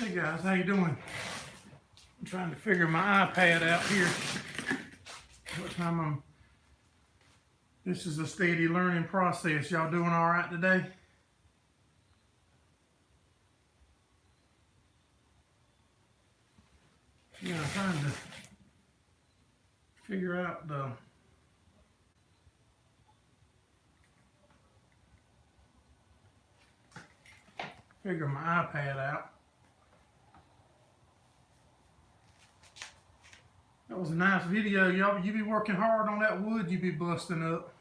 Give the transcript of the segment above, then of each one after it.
Hey guys, how you doing? I'm trying to figure my iPad out here. What time this is a steady learning process. Y'all doing all right today? Yeah, I'm trying to figure out my iPad out. That was a nice video, y'all. You be working hard on that wood, you be busting up.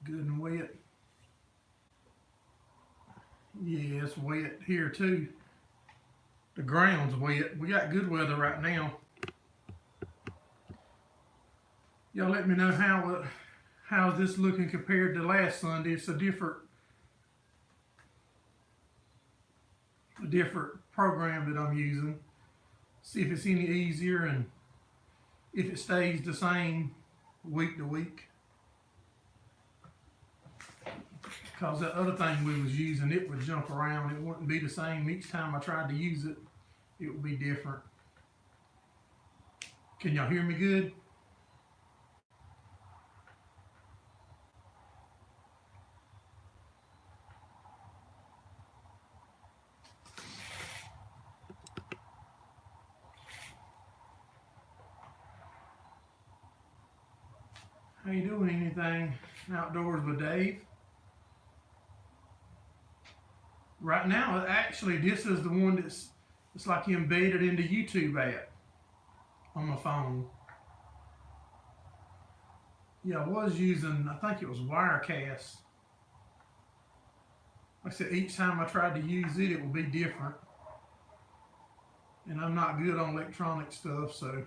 Good and wet. Yeah, it's wet here too. The ground's wet. We got good weather right now. Y'all let me know how's this looking compared to last Sunday. It's a different program that I'm using. See if it's any easier and if it stays the same week to week. Because that other thing we was using, it would jump around. It wouldn't be the same each time I tried to use it. It would be different. Can y'all hear me good? How you doing? Anything outdoors with Dave? Right now, actually, this is the one it's like embedded into YouTube app on my phone. Yeah, I was using, I think it was Wirecast. Like I said, each time I tried to use it, it would be different. And I'm not good on electronic stuff, so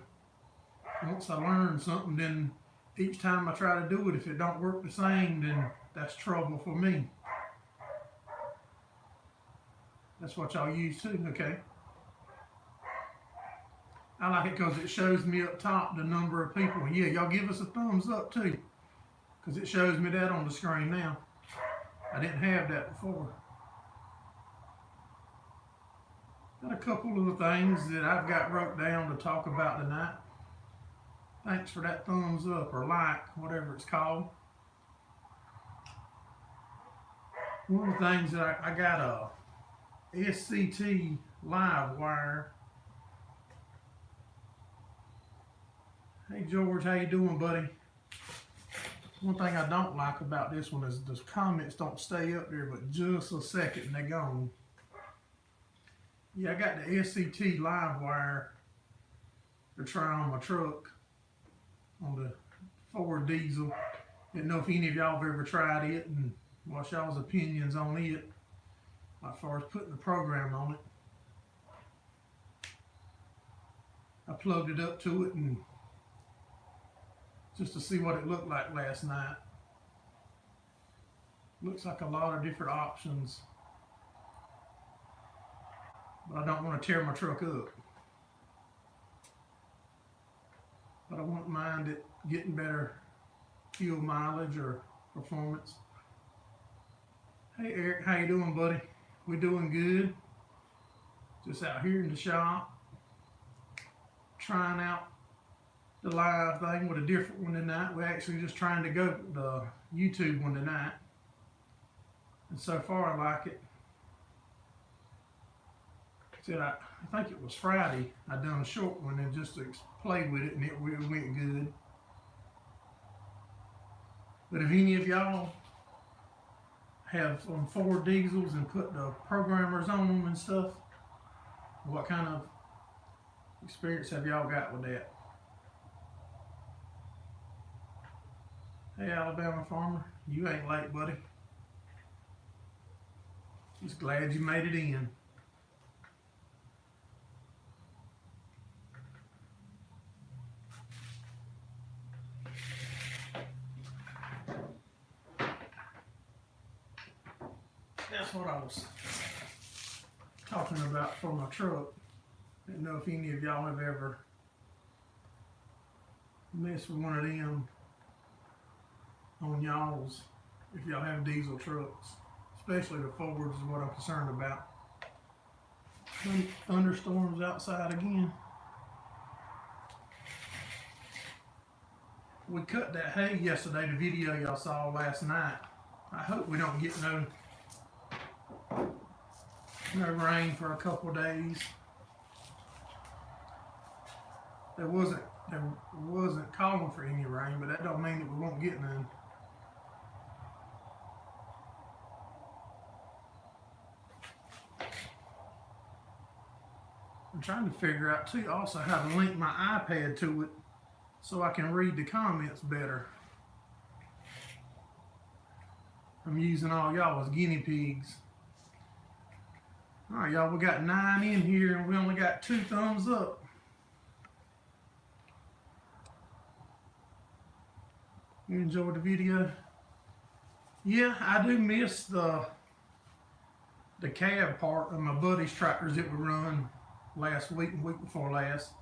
once I learn something, then each time I try to do it, if it don't work the same, then that's trouble for me. That's what y'all use too, okay? I like it because it shows me up top the number of people. Yeah, y'all give us a thumbs up too, because it shows me that on the screen now. I didn't have that before. Got a couple of things that I've got wrote down to talk about tonight. Thanks for that thumbs up or like, whatever it's called. One of the things that I got a SCT live wire. Hey George, how you doing, buddy? One thing I don't like about this one is the comments don't stay up there but just a second and they're gone. Yeah, I got the SCT live wire to try on my truck on the Ford diesel. Didn't know if any of y'all have ever tried it and what's y'all's opinions on it, as far as putting the program on it. I plugged it up to it and just to see what it looked like last night. Looks like a lot of different options, but I don't want to tear my truck up. But I wouldn't mind it getting better fuel mileage or performance. Hey Eric, how you doing, buddy? We doing good. Just out here in the shop, trying out the live thing with a different one tonight. We're actually just trying to go the YouTube one tonight. And so far I like it. Said I think it was Friday, I done a short one and just to play with it and it went good. But if any of y'all have some Ford diesels and put the programmers on them and stuff, what kind of experience have y'all got with that? Hey Alabama farmer, you ain't late, buddy. Just glad you made it in. That's what I was talking about for my truck. Didn't know if any of y'all have ever messed with one of them on y'all's, if y'all have diesel trucks, especially the forwards is what I'm concerned about. Thunderstorms outside again. We cut that hay yesterday, the video y'all saw last night. I hope we don't get no rain for a couple of days. There wasn't calling for any rain, but that don't mean that we won't get none. I'm trying to figure out too also how to link my iPad to it so I can read the comments better. I'm using all y'all as guinea pigs. Alright y'all, we got 9 in here and we only got 2 thumbs up. You enjoyed the video? Yeah, I do miss the cab part of my buddy's tractors that we run last week and week before last.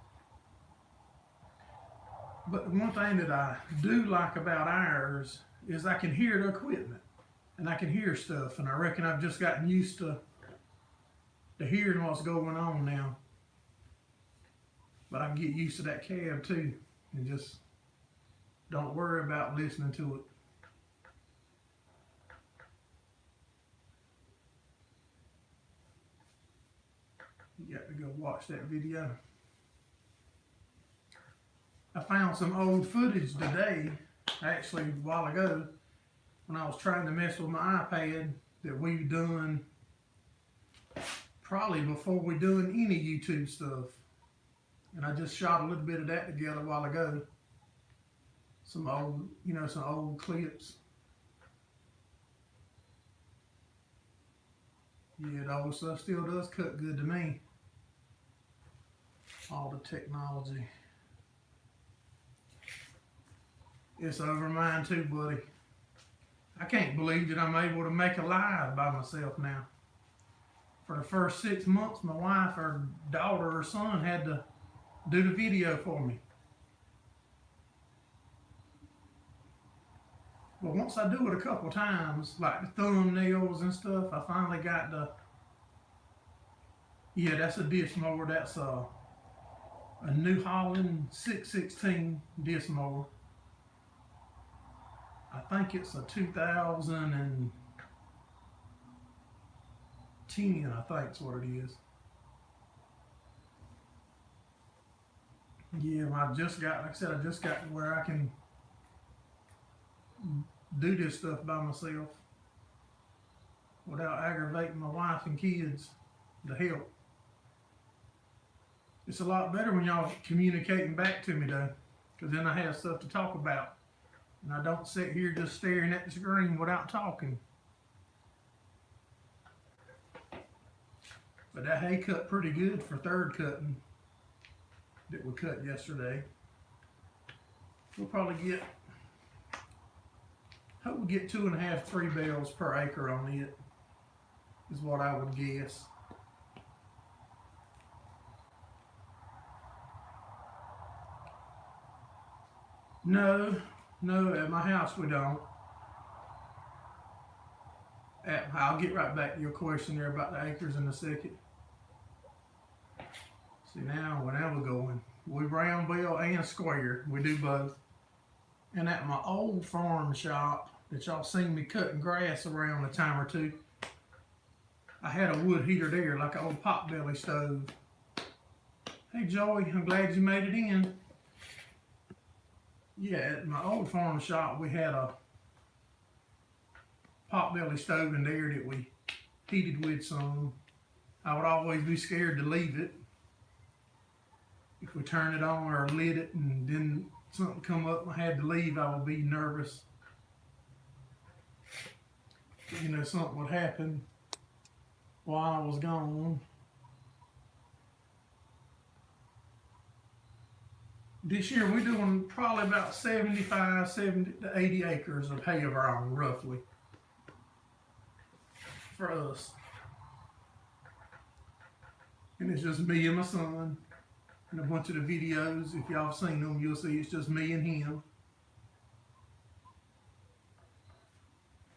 But the one thing that I do like about ours is I can hear the equipment and I can hear stuff, and I reckon I've just gotten used to hearing what's going on now. But I can get used to that cab too and just don't worry about listening to it. You got to go watch that video. I found some old footage today, actually a while ago, when I was trying to mess with my iPad that we've done probably before we doing any YouTube stuff. And I just shot a little bit of that together a while ago. Some old, some old clips. Yeah, the old stuff still does cut good to me. All the technology. It's over mine too, buddy. I can't believe that I'm able to make a live by myself now. For the first 6 months, my wife or daughter or son had to do the video for me. But once I do it a couple times, like the thumbnails and stuff, I finally got the... Yeah, that's a disc mower. That's a New Holland 616 disc mower. I think it's a 2010, I think is what it is. Yeah, I just got, like I said, I just got to where I can do this stuff by myself without aggravating my wife and kids to help. It's a lot better when y'all communicating back to me though, because then I have stuff to talk about. And I don't sit here just staring at the screen without talking. But that hay cut pretty good for third cutting that we cut yesterday. We'll probably get, hope we get 2.5, 3 bales per acre on it, is what I would guess. No, at my house we don't. I'll get right back to your question there about the acres in a second. See now we're going. We round bale and square. We do both. And at my old farm shop that y'all seen me cutting grass around a time or two, I had a wood heater there, like an old potbelly stove. Hey Joey, I'm glad you made it in. Yeah, at my old farm shop, we had a potbelly stove in there that we heated with some. I would always be scared to leave it. If we turned it on or lit it and then something come up and I had to leave, I would be nervous. Something would happen while I was gone. This year we're doing probably about 70 to 80 acres of hay of our own, roughly, for us. And it's just me and my son. And a bunch of the videos, if y'all have seen them, you'll see it's just me and him.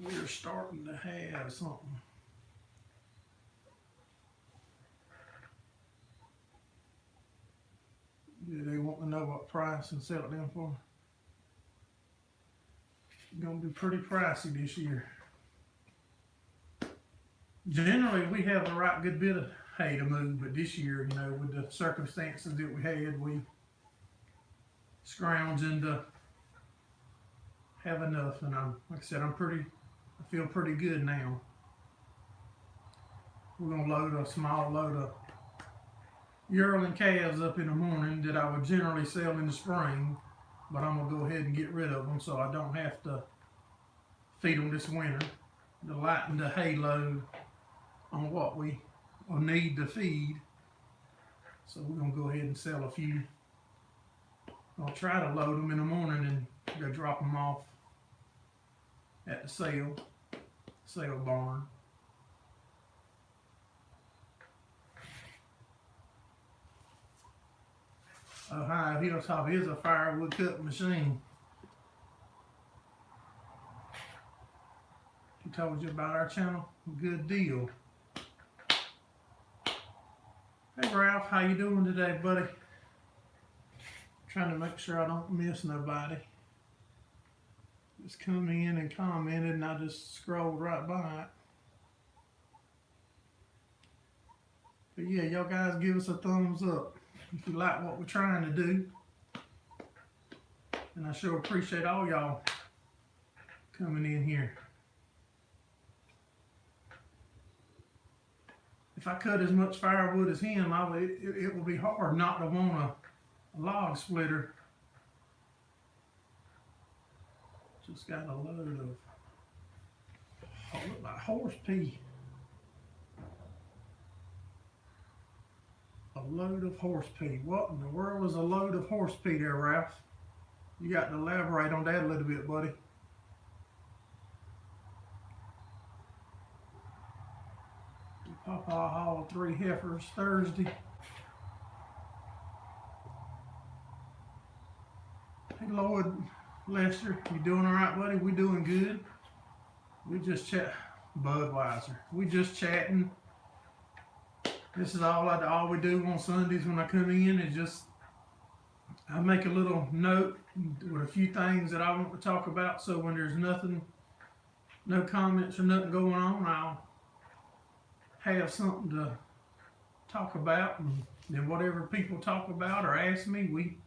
we're starting to have something. Yeah, they want to know what price and sell it them for. It's gonna be pretty pricey this year. Generally, we have a right good bit of hay to move, but this year, you know, with the circumstances that we had, we scrounging to have enough. And like I said, I feel pretty good now. We're gonna load a small load of yearling calves up in the morning that I would generally sell in the spring, but I'm gonna go ahead and get rid of them so I don't have to feed them this winter to lighten the hay load on what we will need to feed. So we're gonna go ahead and sell a few. I'll try to load them in the morning and go drop them off at the sale barn. Ohio Hilltop is a firewood cut machine. He told you about our channel? Good deal. Hey Ralph, how you doing today, buddy? Trying to make sure I don't miss nobody. Just come in and commented and I just scrolled right by it. But yeah, y'all guys give us a thumbs up if you like what we're trying to do. And I sure appreciate all y'all coming in here. If I cut as much firewood as him, it would be hard not to want a log splitter. Just got a load of, look like horse pea. A load of horse pea. What in the world is a load of horse pea there, Ralph? You got to elaborate on that a little bit, buddy. Papa hauled 3 heifers Thursday. Hey Lloyd, Lester, you doing all right, buddy? We doing good. We just Budweiser. We just chatting. This is all we do on Sundays when I come in is just I make a little note with a few things that I want to talk about. So when there's no comments or nothing going on, I'll have something to talk about, and then whatever people talk about or ask me, we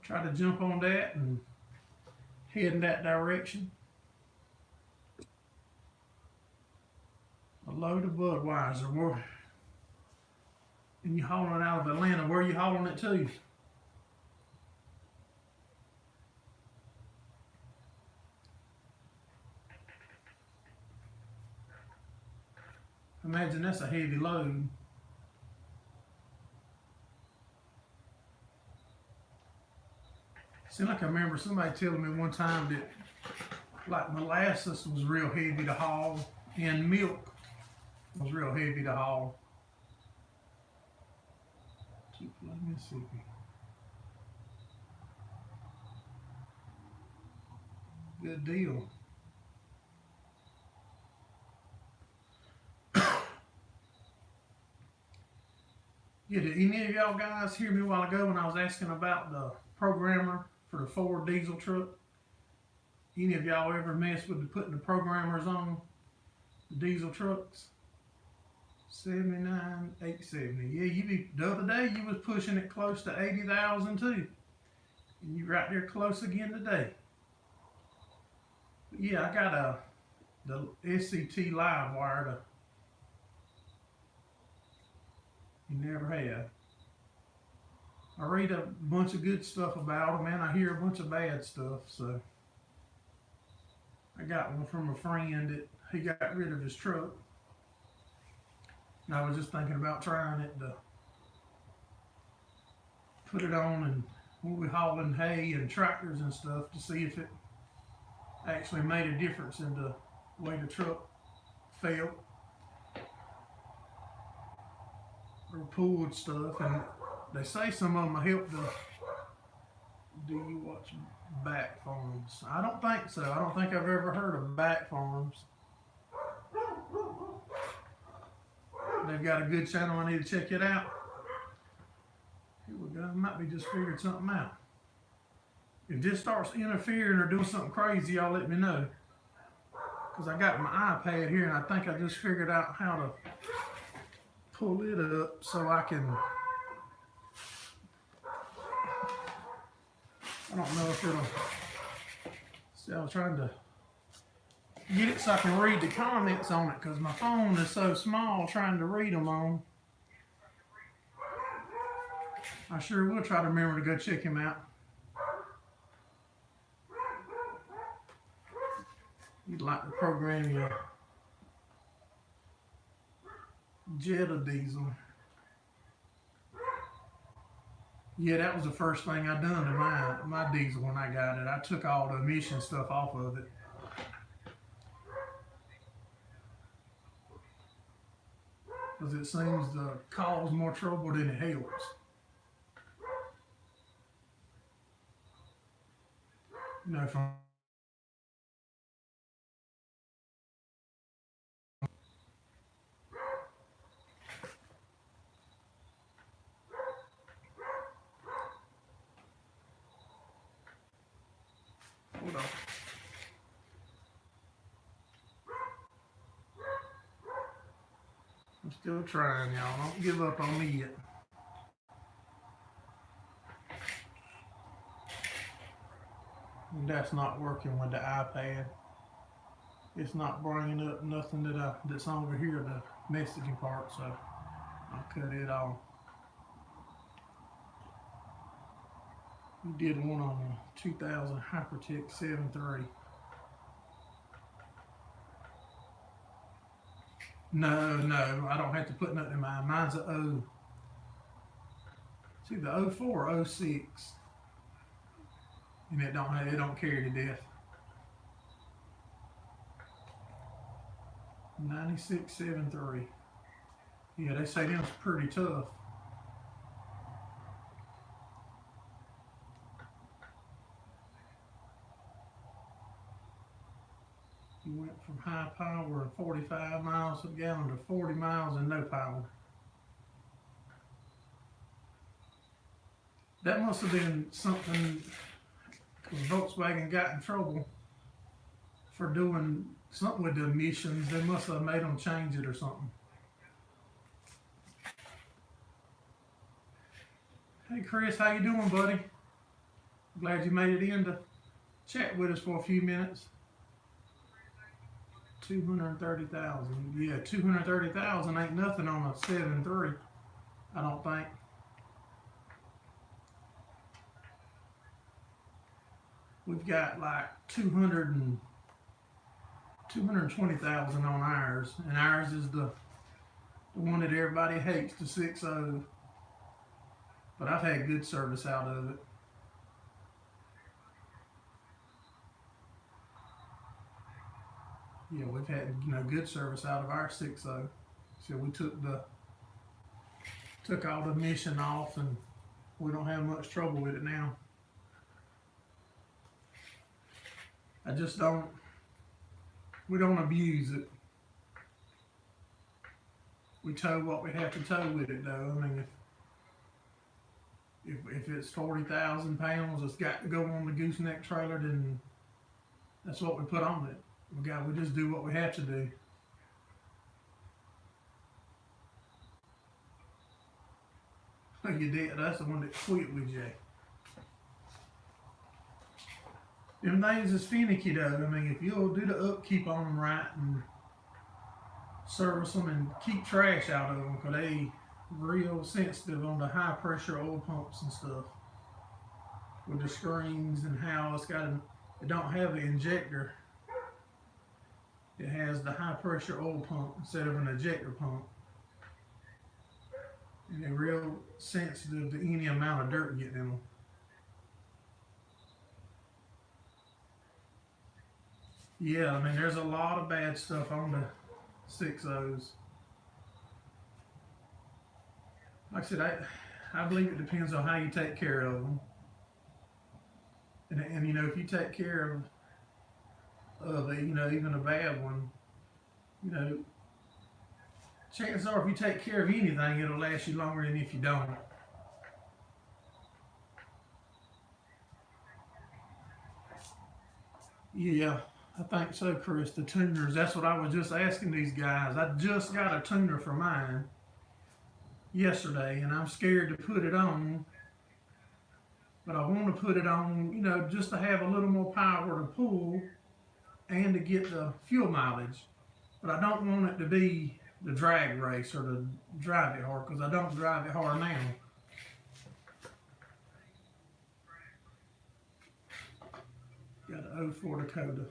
try to jump on that and head in that direction. A load of Budweiser. And you hauling it out of Atlanta. Where are you hauling it to? Imagine that's a heavy load. Seems like I remember somebody telling me one time that like molasses was real heavy to haul and milk was real heavy to haul. Mississippi. Good deal. Yeah, did any of y'all guys hear me a while ago when I was asking about the programmer for the Ford diesel truck? Any of y'all ever mess with putting the programmers on the diesel trucks? 79,870. Yeah, the other day you was pushing it close to 80,000 too. And you right there close again today. But yeah, I got the SCT live wire. You never have. I read a bunch of good stuff about them, and I hear a bunch of bad stuff. So I got one from a friend that he got rid of his truck. And I was just thinking about trying it to put it on and when we hauling hay and tractors and stuff to see if it actually made a difference in the way the truck felt or pulled stuff. And they say some of them help Do you watch back farms? I don't think so. I don't think I've ever heard of back farms. They've got a good channel. I need to check it out. Here we go. I might be just figured something out. If this starts interfering or doing something crazy, y'all let me know. Because I got my iPad here and I think I just figured out how to pull it up so I can... I don't know if it'll... See, I was trying to get it so I can read the comments on it because my phone is so small trying to read them on. I sure will try to remember to go check him out. You'd like to program your Jetta diesel. Yeah, that was the first thing I done to my diesel when I got it. I took all the emission stuff off of it. Because it seems to cause more trouble than it helps. You know, from hold on. I'm still trying, y'all. Don't give up on me yet. And that's not working with the iPad. It's not bringing up nothing that's over here, the messaging part, so I'll cut it off. We did one on a 2000 Hypertech 7.3. No, I don't have to put nothing in mine. Mine's a O. See the 04 or 06. And it don't carry to death. 96.73. Yeah, they say them's pretty tough. You went from high power and 45 miles a gallon to 40 miles and no power. That must have been something, because Volkswagen got in trouble for doing something with the emissions. They must have made them change it or something. Hey Chris, how you doing, buddy? Glad you made it in to chat with us for a few minutes. 230,000. Yeah, 230,000 ain't nothing on a 7.3, I don't think. We've got like 220,000 on ours, and ours is the one that everybody hates, the 6.0. But I've had good service out of it. Yeah, we've had good service out of our 6.0. So we took all the emission off, and we don't have much trouble with it now. I just we don't abuse it. We tow what we have to tow with it, though. I mean, if it's 40,000 pounds, it's got to go on the gooseneck trailer, then that's what we put on it. We just do what we have to do. You did. That's the one that quit with you. Them things is finicky though. I mean, if you'll do the upkeep on them right and service them and keep trash out of them, because they real sensitive on the high pressure oil pumps and stuff. With the screens and how it don't have an injector. It has the high pressure oil pump instead of an ejector pump. And they're real sensitive to any amount of dirt getting in them. Yeah, I mean, there's a lot of bad stuff on the 6.0s. Like I said, I believe it depends on how you take care of them. And you know, if you take care of it, you know, even a bad one, you know, chances are if you take care of anything, it'll last you longer than if you don't. Yeah, I think so, Chris. The tuners, that's what I was just asking these guys. I just got a tuner for mine yesterday, and I'm scared to put it on, but I want to put it on, you know, just to have a little more power to pull and to get the fuel mileage. But I don't want it to be the drag race or to drive it hard, because I don't drive it hard now. Got an 04 Dakota.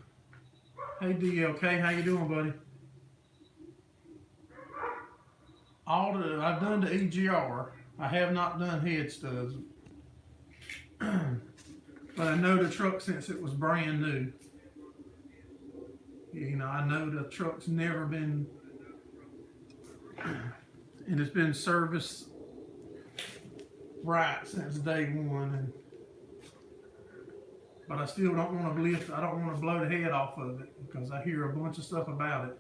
Hey DLK, how you doing, buddy? I've done the EGR. I have not done head studs. But I know the truck since it was brand new. You know, I know the truck's never been, and it's been serviced right since day one. And but I still don't want to lift. I don't want to blow the head off of it because I hear a bunch of stuff about it.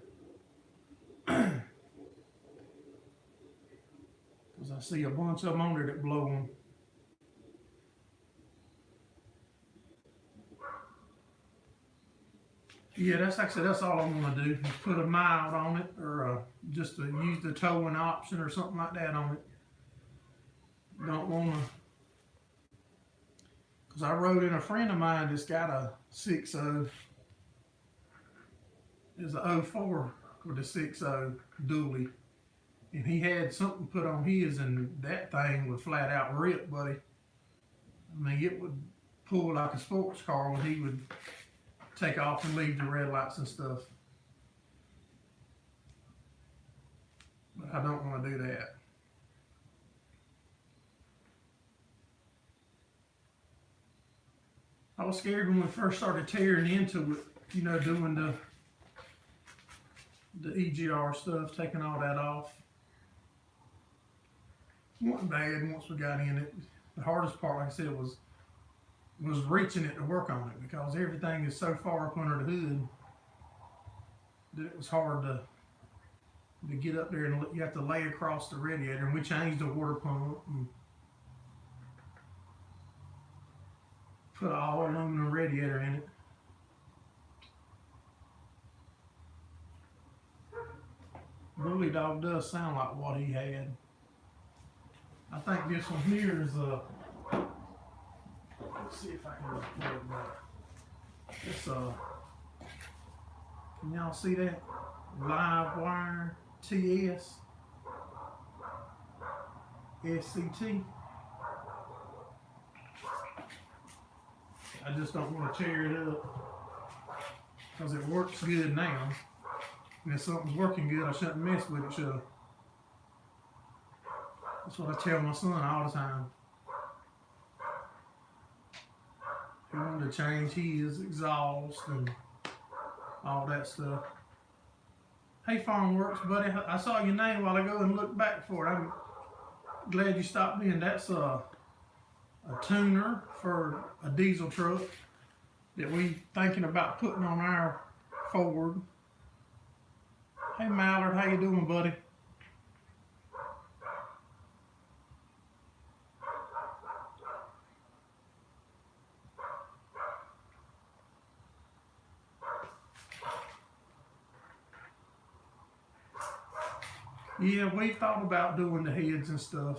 Because I see a bunch of them on there that blow them. Yeah, that's actually, that's all I'm gonna do, is put a mild on it, or just to use the towing option or something like that on it. Don't wanna, cause I rode in a friend of mine that's got a 6.0, it's a 04 with a 6.0 dually, and he had something put on his, and that thing would flat out rip, buddy. I mean, it would pull like a sports car when he would take off and leave the red lights and stuff. But I don't want to do that. I was scared when we first started tearing into it, you know, doing the EGR stuff, taking all that off. It wasn't bad once we got in it. The hardest part, like I said, was reaching it to work on it, because everything is so far up under the hood that it was hard to get up there, and you have to lay across the radiator. And we changed the water pump and put an all aluminum radiator in it. Bully Dog does sound like what he had. I think this one here is let's see if I can record that. It's can y'all see that? Live wire TS SCT. I just don't want to tear it up because it works good now. And if something's working good, I shouldn't mess with it, should I? That's what I tell my son all the time. He wanted to change his exhaust and all that stuff. Hey, Farmworks, buddy, I saw your name while ago and looked back for it. I'm glad you stopped in. That's a tuner for a diesel truck that we thinking about putting on our Ford. Hey, Mallard, how you doing, buddy? Yeah, we thought about doing the heads and stuff.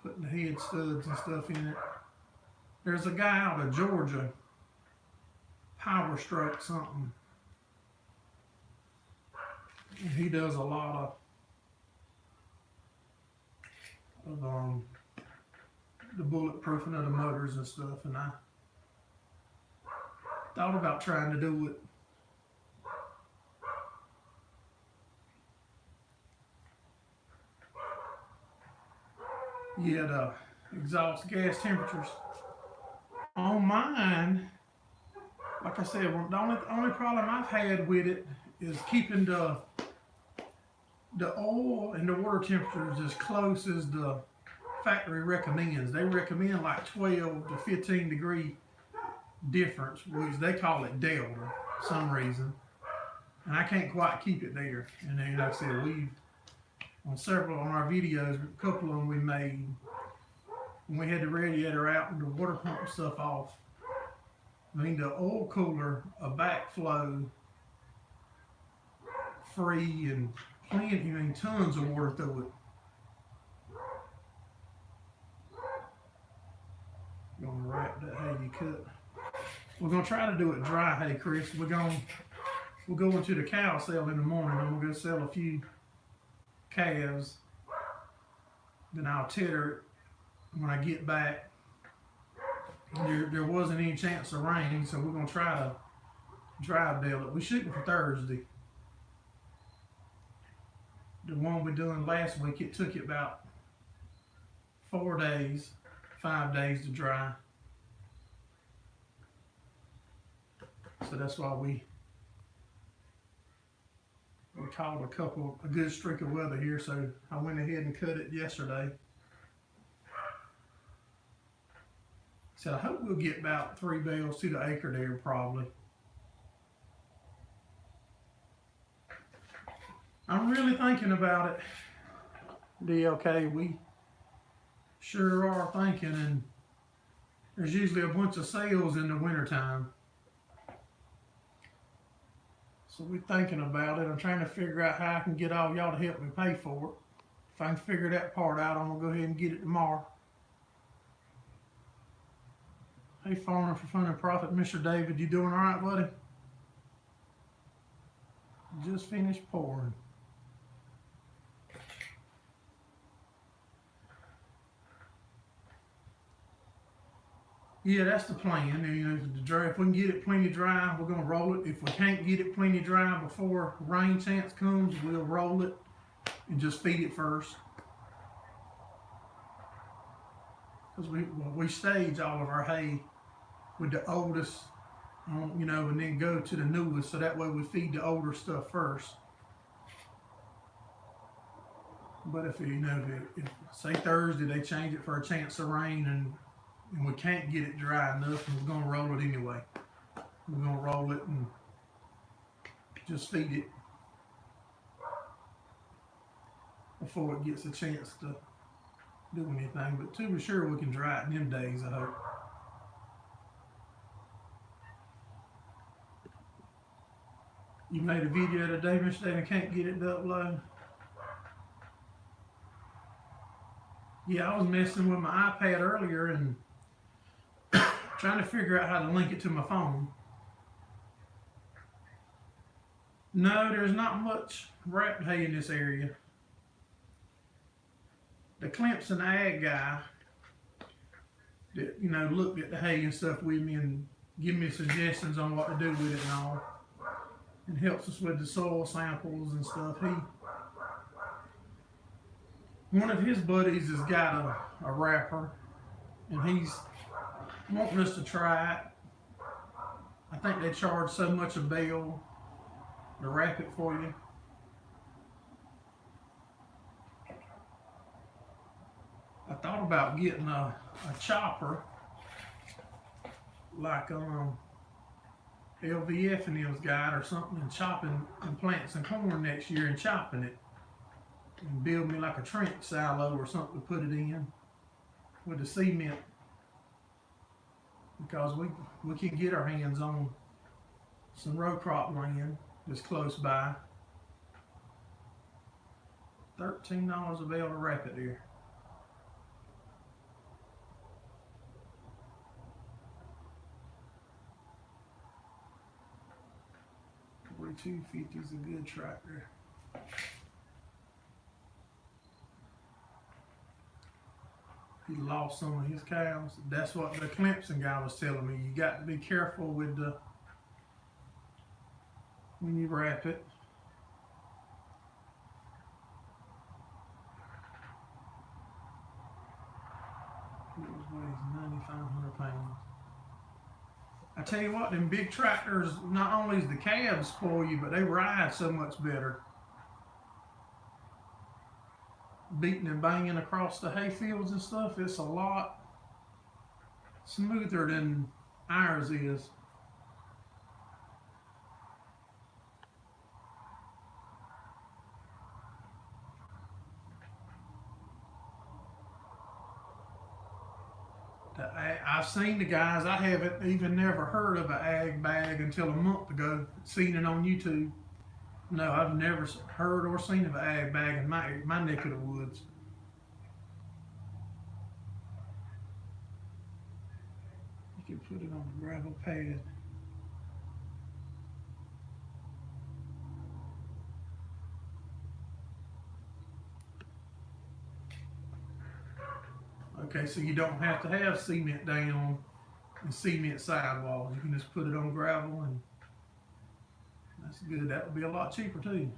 Putting the head studs and stuff in it. There's a guy out of Georgia, Power Stroke something. And he does a lot of the bulletproofing of the motors and stuff, and I thought about trying to do it. Yeah, the exhaust gas temperatures on mine, like I said, the only problem I've had with it is keeping the oil and the water temperatures as close as the factory recommends. They recommend like 12 to 15 degree difference, which they call it delta for some reason. And I can't quite keep it there. And then, like I said, we've, on our videos, a couple of them we made, when we had the radiator out and the water pump stuff off, I mean, the oil cooler, a backflow free and plenty, I mean, tons of water through it. You're gonna wrap that hay you cut. We're gonna try to do it dry hay, Chris. We'll go into the cow sale in the morning and we'll go sell a few calves. Then I'll tether it when I get back. There wasn't any chance of rain, so we're gonna try to dry bale it. We're shooting for Thursday. The one we done last week, it took it about 4 days, 5 days to dry. So that's why we called a good streak of weather here, so I went ahead and cut it yesterday. So I hope we'll get about 3 bales to the acre there probably. I'm really thinking about it, DLK. We sure are thinking, and there's usually a bunch of sales in the wintertime. So we're thinking about it. I'm trying to figure out how I can get all y'all to help me pay for it. If I can figure that part out, I'm gonna go ahead and get it tomorrow. Hey, Farmer for Fun and Profit, Mr. David, you doing all right, buddy? Just finished pouring. Yeah, that's the plan. And, you know, the dry, if we can get it plenty dry, we're gonna roll it. If we can't get it plenty dry before rain chance comes, we'll roll it and just feed it first. Because we stage all of our hay with the oldest, you know, and then go to the newest, so that way we feed the older stuff first. But if, you know, if say Thursday they change it for a chance of rain and we can't get it dry enough, and we're gonna roll it anyway. We're gonna roll it and just feed it before it gets a chance to do anything. But to be sure we can dry it in them days, I hope. You made a video today, Mr. David, can't get it to upload. Yeah, I was messing with my iPad earlier and trying to figure out how to link it to my phone. No, there's not much wrapped hay in this area. The Clemson ag guy that, you know, looked at the hay and stuff with me and give me suggestions on what to do with it and all, and helps us with the soil samples and stuff. One of his buddies has got a wrapper, and he's wanting us to try it. I think they charge so much a bale to wrap it for you. I thought about getting a chopper like LVF and them's got or something, and chopping and planting some corn next year and chopping it and build me like a trench silo or something to put it in with the cement, because we can get our hands on some row crop land that's close by. $13 a bale to wrap it there. $42.50 is a good tractor. He lost some of his cows. That's what the Clemson guy was telling me. You got to be careful with when you wrap it. It weighs 9,500 pounds. I tell you what, them big tractors, not only is the calves spoil you, but they ride so much better. beating and banging across the hay fields and stuff, it's a lot smoother than ours is. I've seen the guys, I haven't even never heard of an ag bag until a month ago, seen it on YouTube. No, I've never heard or seen of an ag bag in my neck of the woods. You can put it on a gravel pad. Okay, so you don't have to have cement down and cement sidewalls. You can just put it on gravel, and that's good. That would be a lot cheaper too.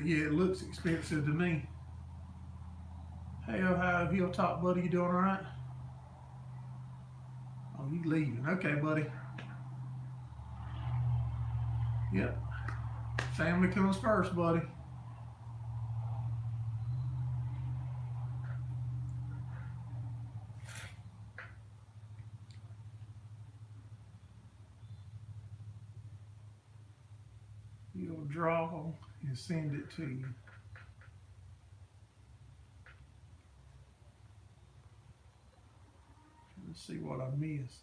Yeah, it looks expensive to me. Hey, Ohio Hilltop buddy, you doing all right? Oh, you leaving? Okay, buddy. Yep. Family comes first, buddy. You'll draw and send it to you. Let's see what I missed.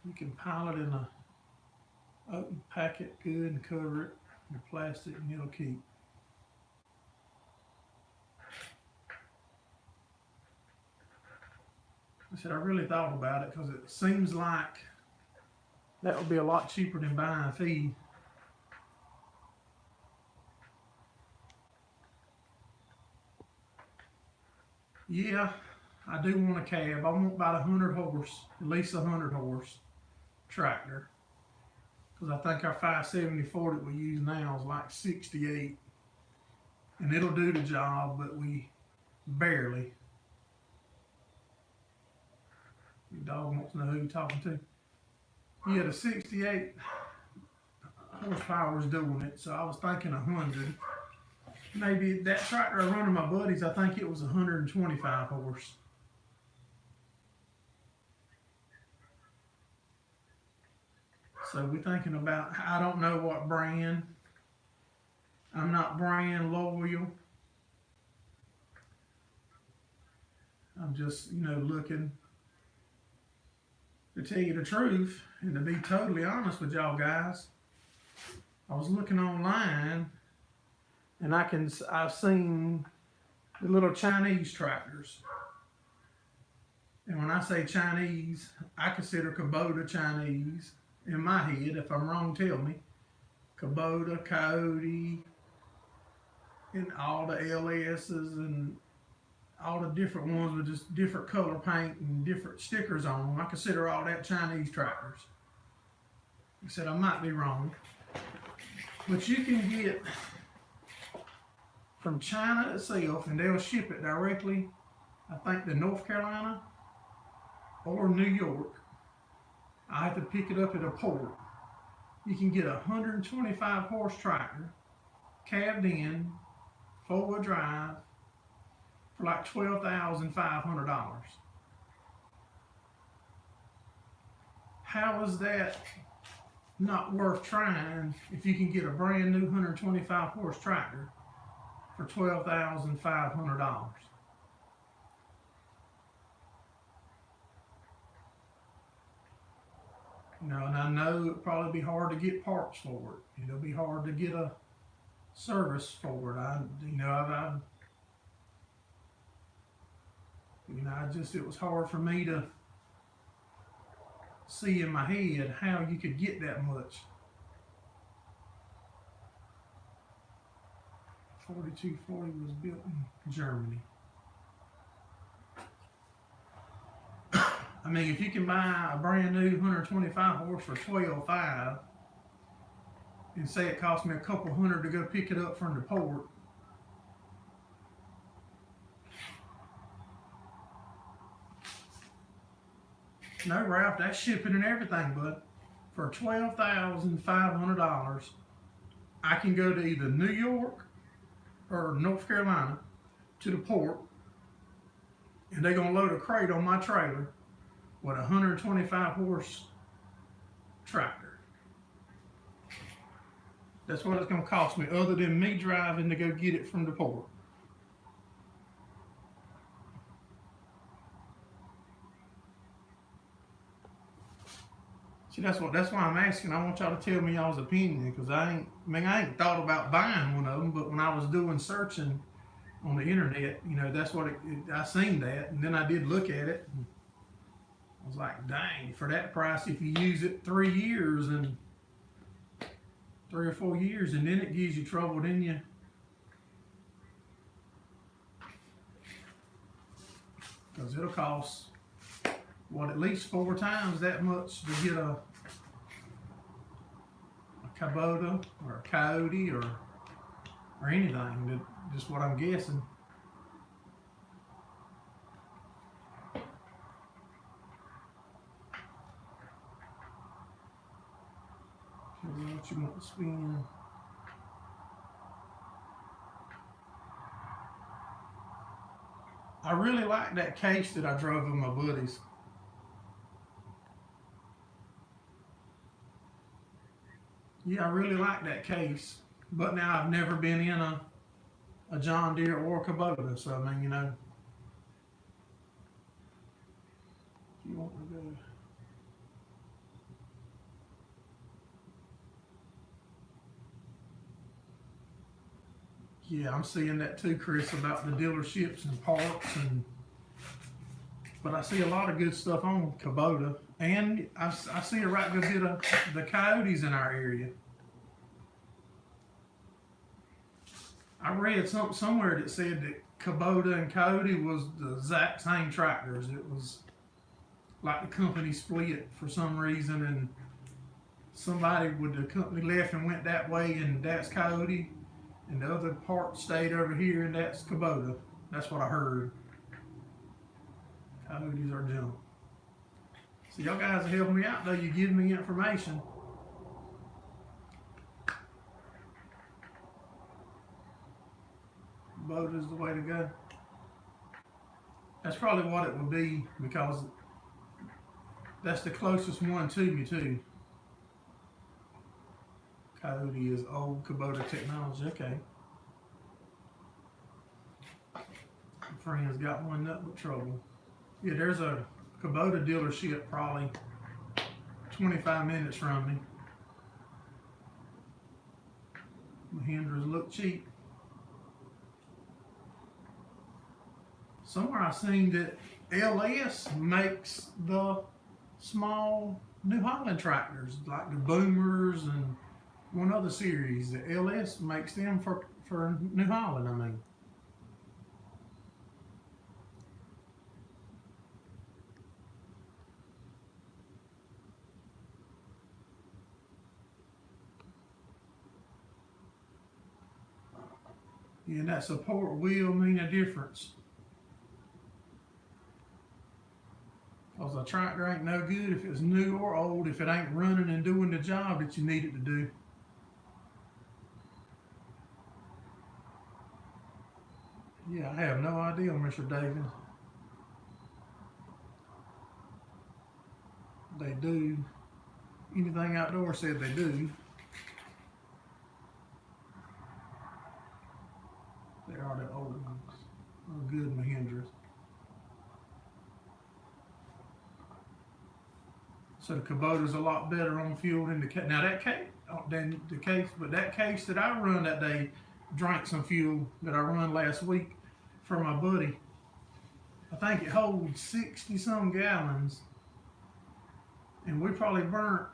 You can pile it in a open packet good and cover it with plastic, and it'll keep. I said I really thought about it because it seems like that would be a lot cheaper than buying feed. Yeah, I do want a cab. I want about 100 horse, at least 100 horse tractor. Because I think our 574 that we use now is like 68. And it'll do the job, but we barely. Your dog wants to know who you're talking to. Yeah, the 68 horsepower is doing it, so I was thinking 100. Maybe that tractor I run to my buddies, I think it was 125 horse. So we're thinking about, I don't know what brand. I'm not brand loyal. I'm just, looking. To tell you the truth, and to be totally honest with y'all guys, I was looking online, and I've seen the little Chinese tractors. And when I say Chinese, I consider Kubota Chinese. In my head, if I'm wrong, tell me. Kubota, Coyote, and all the LS's and all the different ones with just different color paint and different stickers on them. I consider all that Chinese tractors. I said I might be wrong. But you can get from China itself, and they'll ship it directly, I think, to North Carolina or New York. I have to pick it up at a port. You can get a 125 horse tractor, cabbed in, 4-wheel drive, for like $12,500. How is that not worth trying if you can get a brand new 125 horse tractor for $12,500? And I know it'll probably be hard to get parts for it. It'll be hard to get a service for it. It was hard for me to see in my head how you could get that much. 4240 was built in Germany. I mean, if you can buy a brand new 125 horse for 12.5, and say it cost me a couple hundred to go pick it up from the port, no, Ralph, that's shipping and everything, but for $12,500, I can go to either New York or North Carolina to the port, and they're gonna load a crate on my trailer with a 125 horse tractor. That's what it's gonna cost me, other than me driving to go get it from the port. See, that's why I'm asking. I want y'all to tell me y'all's opinion, because I ain't thought about buying one of them, but when I was doing searching on the internet, you know, that's what I seen that, and then I did look at it, and I was like, dang, for that price, if you use it 3 years and 3 or 4 years, and then it gives you trouble, then you, because it'll cost, what, at least 4 times that much to get a Kubota or a Coyote or anything. Just what I'm guessing. What you want to spend? I really like that case that I drove with my buddies. Yeah, I really like that case, but now I've never been in a John Deere or a Kubota, so I mean, you know, if you want to go. Yeah, I'm seeing that too, Chris, about the dealerships and parts, but I see a lot of good stuff on Kubota, and I see a right good bit of the Coyotes in our area. I read somewhere that said that Kubota and Coyote was the exact same tractors. It was like the company split for some reason, and somebody with the company left and went that way, and that's Coyote, and the other part stayed over here, and that's Kubota. That's what I heard. Coyotes are junk. So y'all guys are helping me out, though. You give me information. Kubota's the way to go. That's probably what it would be, because that's the closest one to me too. Coyote is old Kubota technology. Okay. My friend's got one nut but trouble. Yeah, there's a Kubota dealership probably 25 minutes from me. Mahindras look cheap. Somewhere I seen that LS makes the small New Holland tractors, like the Boomers and one other series. The LS makes them for New Holland, I mean. Yeah, and that support will mean a difference. Because a tractor ain't no good if it's new or old, if it ain't running and doing the job that you need it to do. Yeah, I have no idea, Mr. David. They do. Anything Outdoor said they do. They are the old ones. Oh, good Mahindras. So the Kubota's a lot better on fuel than the case. Now that case, but that case that I run that day drank some fuel that I run last week for my buddy. I think it holds 60 some gallons, and we probably burnt,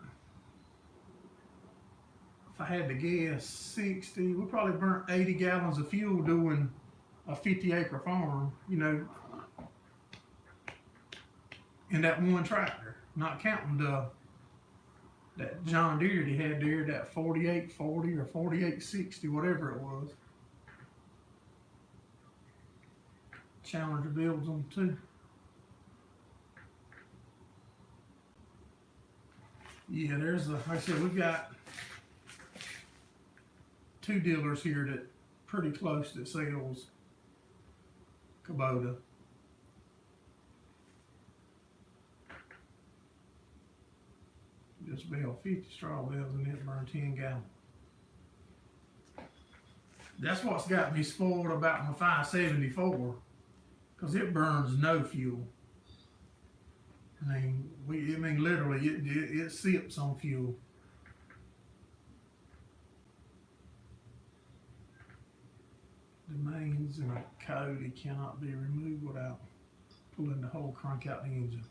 if I had to guess, 60. We probably burnt 80 gallons of fuel doing a 50-acre farm, you know. in that one tractor, not counting that John Deere he had there, that 4840 or 4860, whatever it was. Challenger builds them too. Yeah, there's like I said, we've got 2 dealers here that pretty close that sells Kubota. Just bale 50 straw bales and it burn 10 gallons. That's what's got me spoiled about my 574, because it burns no fuel. I mean, literally, it sips on fuel. The mains and the code cannot be removed without pulling the whole crank out the engine.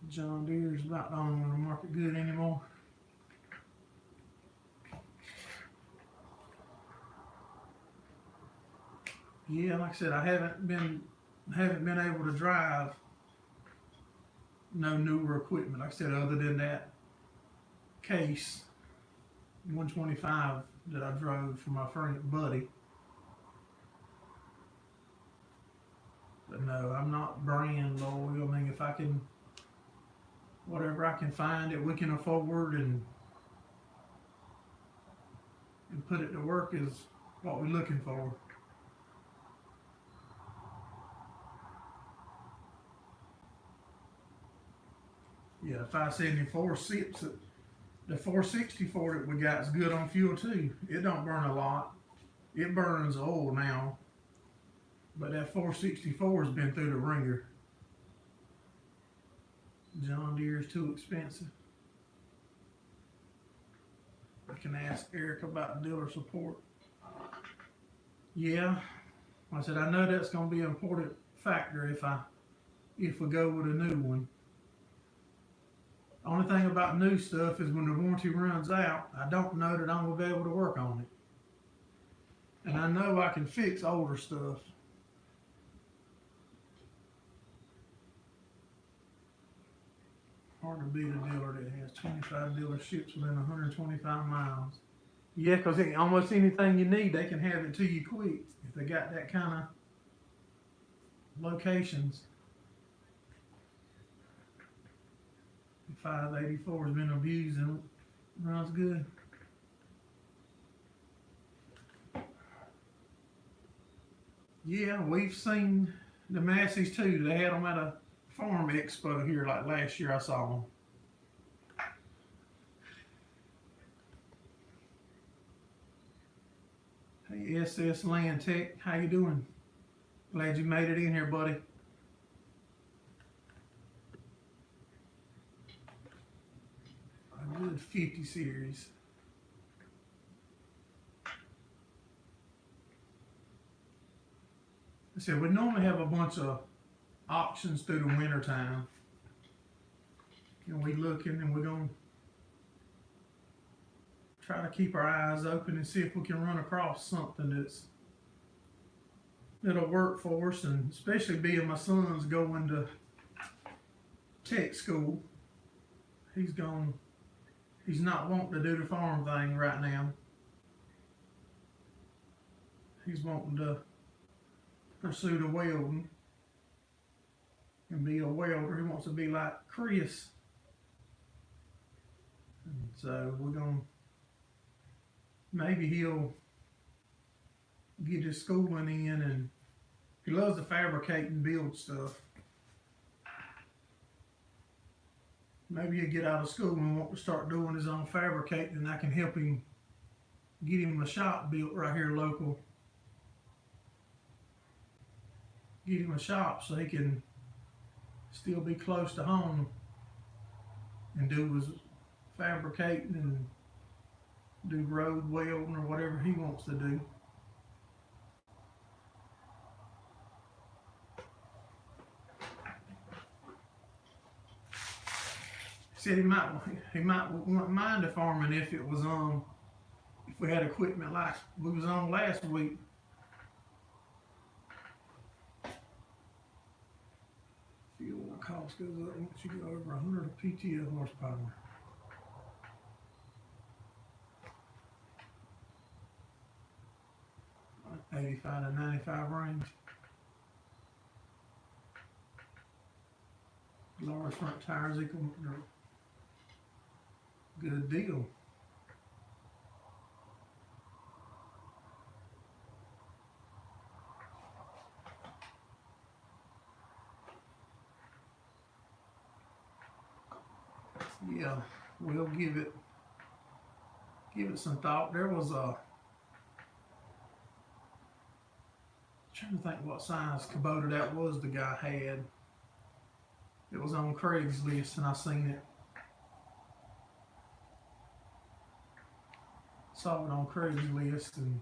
John Deere's about the only one to market good anymore. Yeah, like I said, I haven't been able to drive no newer equipment. Like I said, other than that case 125 that I drove for my friend Buddy. But no, I'm not brand loyal. I mean, if I can, whatever I can find that we can afford and put it to work is what we're looking for. Yeah, the 574 sips it. The 464 that we got is good on fuel too. It don't burn a lot. It burns oil now. But that 464 has been through the ringer. John Deere's too expensive. I can ask Eric about dealer support. Yeah, like I said, I know that's going to be an important factor if we go with a new one. Only thing about new stuff is when the warranty runs out, I don't know that I'm going to be able to work on it. And I know I can fix older stuff. Hard to beat a dealer that has 25 dealerships within 125 miles. Yeah, because almost anything you need, they can have it to you quick if they got that kind of locations. 584 has been abused and runs good. Yeah, we've seen the Massies too. They had them at a farm expo here like last year. I saw them. Hey, SS Land Tech, how you doing? Glad you made it in here, buddy. A good 50 series. I said we normally have a bunch of auctions through the winter time. And we looking and we're gonna try to keep our eyes open and see if we can run across something that'll work for us, and especially being my son's going to tech school. He's not wanting to do the farm thing right now. He's wanting to pursue the welding and be a welder. He wants to be like Chris. And so we're gonna, maybe he'll get his schooling in, and he loves to fabricate and build stuff. Maybe he'll get out of school and want to start doing his own fabricating, and I can help him get him a shop built right here local. Get him a shop so he can still be close to home and do his fabricating and do road welding or whatever he wants to do. Said he might wouldn't mind the farming if it was if we had equipment like we was on last week. exhaust goes up once you go over 100 PTO horsepower. Like 85 to 95 range. Large front tires equal good deal. Yeah, we'll give it some thought. There was trying to think what size Kubota that was the guy had. It was on Craigslist and I seen it. Saw it on Craigslist, and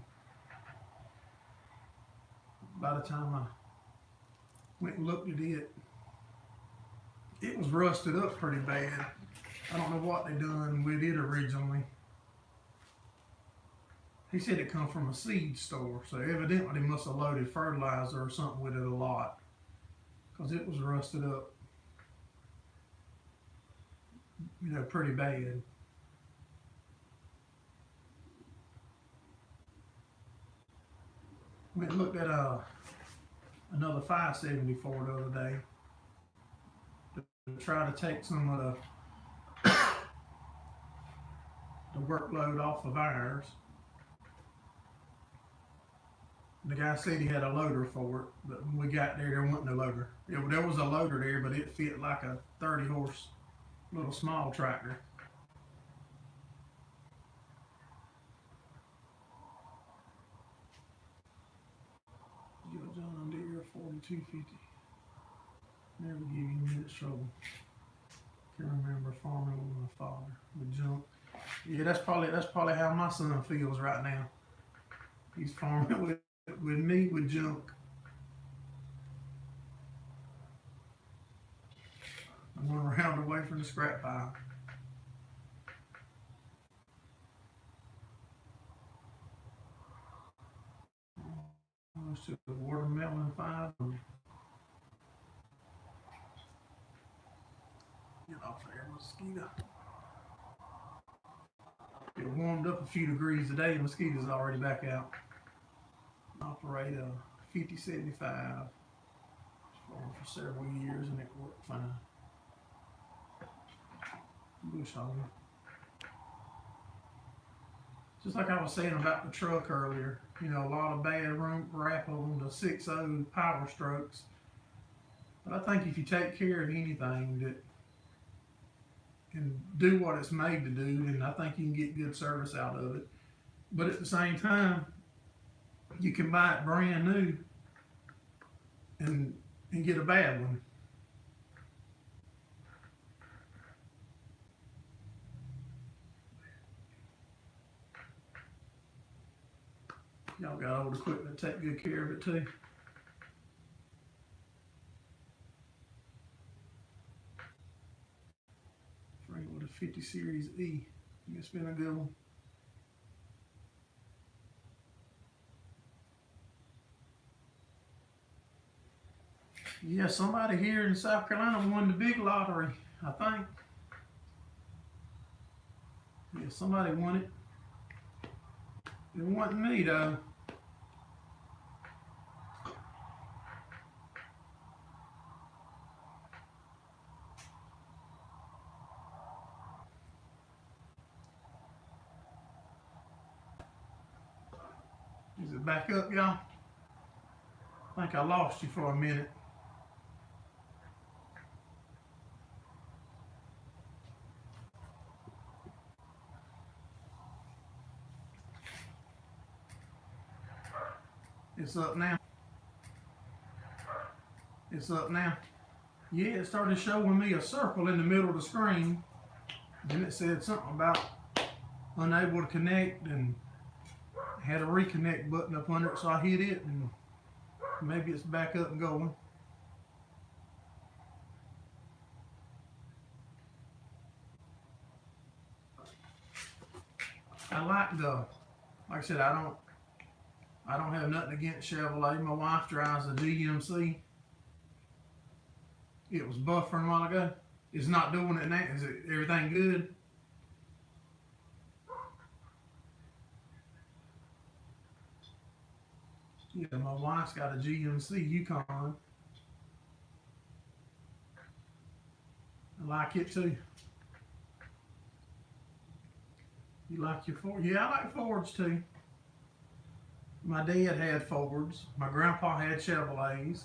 by the time I went and looked at it, it was rusted up pretty bad. I don't know what they done with it originally. He said it come from a seed store, so evidently they must have loaded fertilizer or something with it a lot, because it was rusted up, you know, pretty bad. Went and looked at another 574 the other day to try to take some of the workload off of ours. The guy said he had a loader for it, but when we got there, there wasn't no loader. There was a loader there, but it fit like a 30-horse little small tractor. John Deere 4250. Never give you minutes trouble. Can remember farming with my father with junk. Yeah, that's probably how my son feels right now. He's farming with me with junk. I'm going around away from the scrap pile. Let's do the watermelon 5. Get off there, mosquito. It warmed up a few degrees today, the mosquitoes already back out. Operate a 5075 for several years, and it worked fine. Bush hog. Just like I was saying about the truck earlier, you know, a lot of bad rap on the 6.0 Power Strokes. But I think if you take care of anything that can do what it's made to do, then I think you can get good service out of it. But at the same time, you can buy it brand new and get a bad one. Y'all got old equipment to take good care of it too. Frank with a 50 Series E. It's been a good one. Yeah, somebody here in South Carolina won the big lottery, I think. Yeah, somebody won it. It wasn't me though. Is it back up, y'all? I think I lost you for a minute. It's up now. It's up now. Yeah, it started showing me a circle in the middle of the screen. Then it said something about unable to connect, and had a reconnect button up under it, so I hit it, and maybe it's back up and going. I like like I said, I don't have nothing against Chevrolet. My wife drives a GMC, It was buffering a while ago. It's not doing it now. Is it everything good? Yeah, my wife's got a GMC Yukon. I like it too. You like your Ford? Yeah, I like Fords too. My dad had Fords. My grandpa had Chevrolets.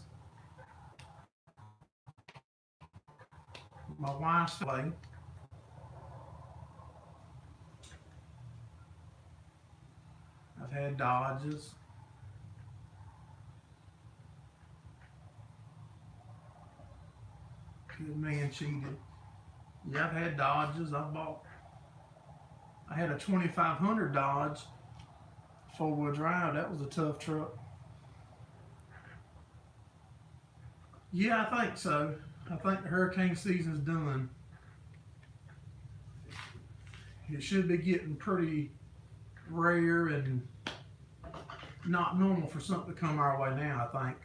My wife's Chevrolet. I've had Dodges. Good man cheated. Yeah, I've had Dodges. I had a 2500 Dodge four-wheel drive. That was a tough truck. Yeah, I think so. I think the hurricane season's done. It should be getting pretty rare and not normal for something to come our way now, I think.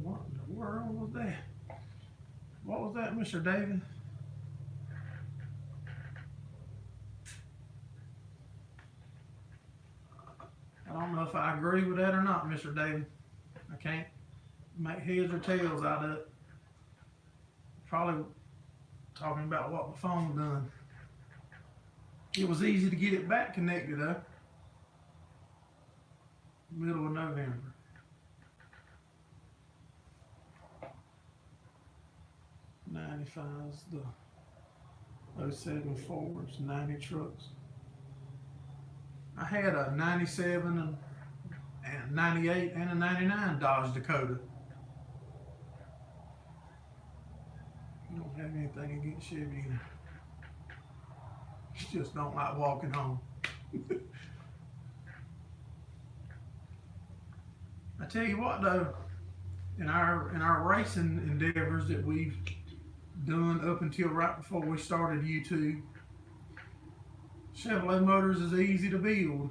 What in the world was that? What was that, Mr. David? I don't know if I agree with that or not, Mr. David. I can't make heads or tails out of it. Probably talking about what the phone done. It was easy to get it back connected though. Middle of November. '95's the 07 Fords, 90 trucks. I had a 97 and 98 and a 99 Dodge Dakota. You don't have anything against Chevy either. You just don't like walking home. I tell you what though, in our racing endeavors that we've done up until right before we started YouTube, Chevrolet motors is easy to build,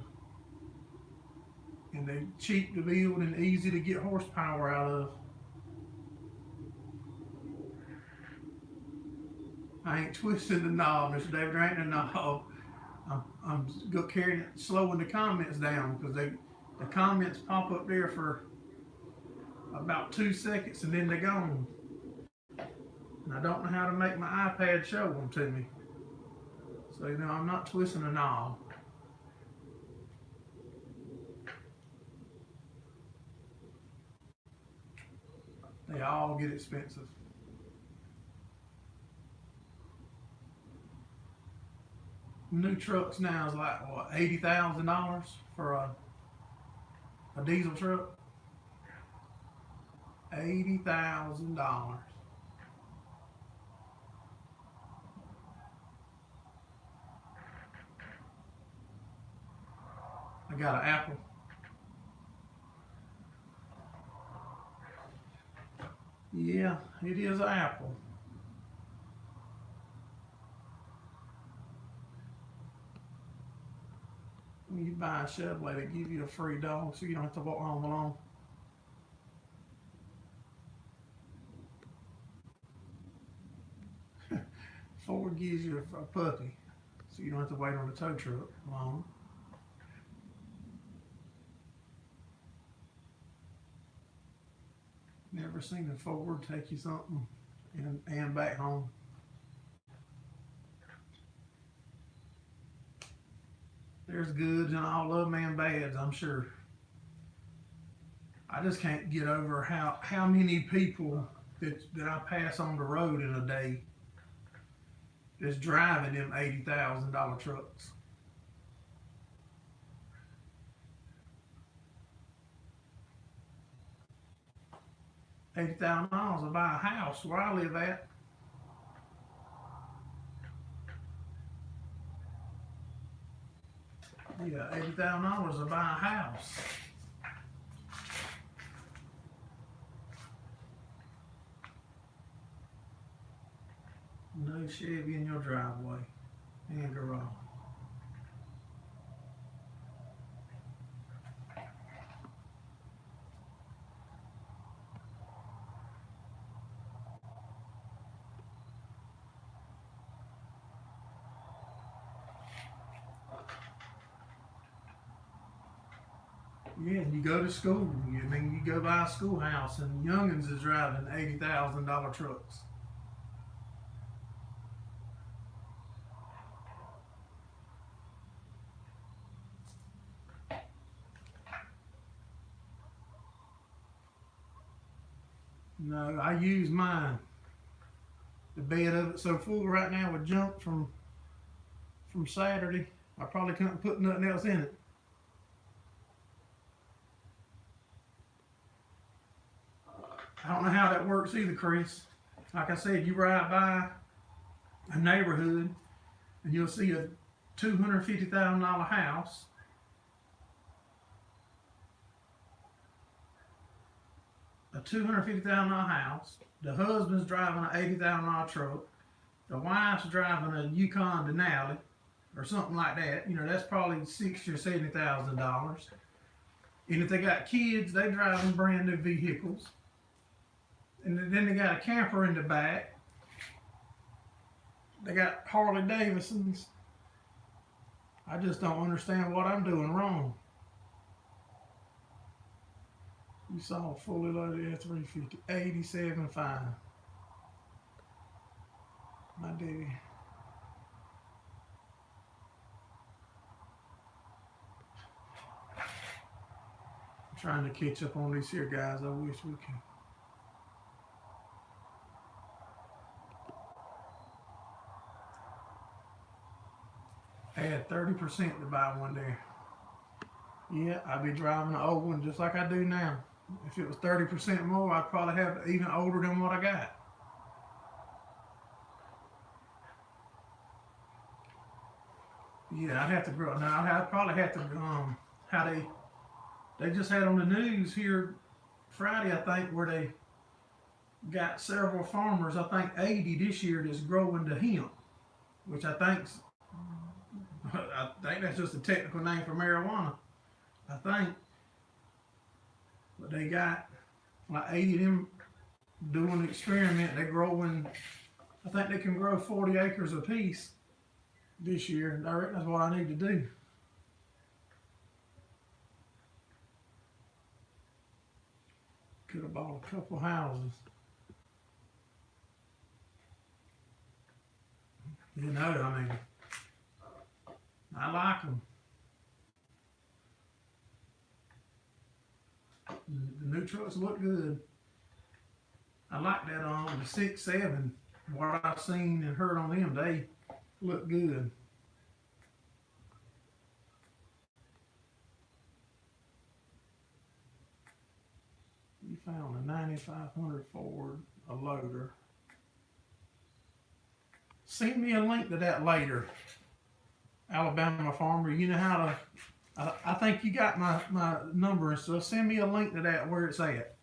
and they're cheap to build and easy to get horsepower out of. I ain't twisting the knob, Mr. David. There ain't a knob. I'm carrying it, slowing the comments down because the comments pop up there for about 2 seconds and then they're gone. And I don't know how to make my iPad show them to me. So, you know, I'm not twisting a knob. They all get expensive. New trucks now is like, what, $80,000 for a diesel truck? $80,000. I got an Apple. Yeah, it is an Apple. When you buy a Chevrolet, they give you a free dog so you don't have to walk home alone. Ford gives you a puppy so you don't have to wait on the tow truck long. Never seen a Ford take you something and back home. There's goods in all of them and bads, I'm sure. I just can't get over how many people that I pass on the road in a day that's driving them $80,000 trucks. $80,000 to buy a house where I live at. Yeah, $80,000 to buy a house. No Chevy in your driveway and garage. Yeah, and you go to school. You go by a schoolhouse, and youngins is driving $80,000 trucks. No, I use mine. The bed of it so full right now with junk from Saturday. I probably couldn't put nothing else in it. I don't know how that works either, Chris. Like I said, you ride by a neighborhood and you'll see a $250,000 house. A $250,000 house. The husband's driving an $80,000 truck. The wife's driving a Yukon Denali or something like that. You know, that's probably $60,000 or $70,000. And if they got kids, they driving brand new vehicles. And then they got a camper in the back. They got Harley Davidsons. I just don't understand what I'm doing wrong. You saw a fully loaded F-350, 87.5. My daddy. I'm trying to catch up on these here guys. I wish we could. I had 30% to buy one there. Yeah, I'd be driving an old one just like I do now. If it was 30% more, I'd probably have even older than what I got. Yeah, I'd have to grow. Now I'd probably have to how they just had on the news here Friday, I think, where they got several farmers. I think 80 this year that's growing the hemp, which I think that's just a technical name for marijuana. I think. But they got like 80 of them doing an experiment. They're growing, I think they can grow 40 acres apiece this year. I reckon that's what I need to do. Could have bought a couple houses. You know, I mean, I like them. The new trucks look good. I like that on the 6.7. What I've seen and heard on them, they look good. You found a 9500 Ford, a loader. Send me a link to that later, Alabama Farmer. You know how to. I think you got my number and stuff. Send me a link to that where it's at.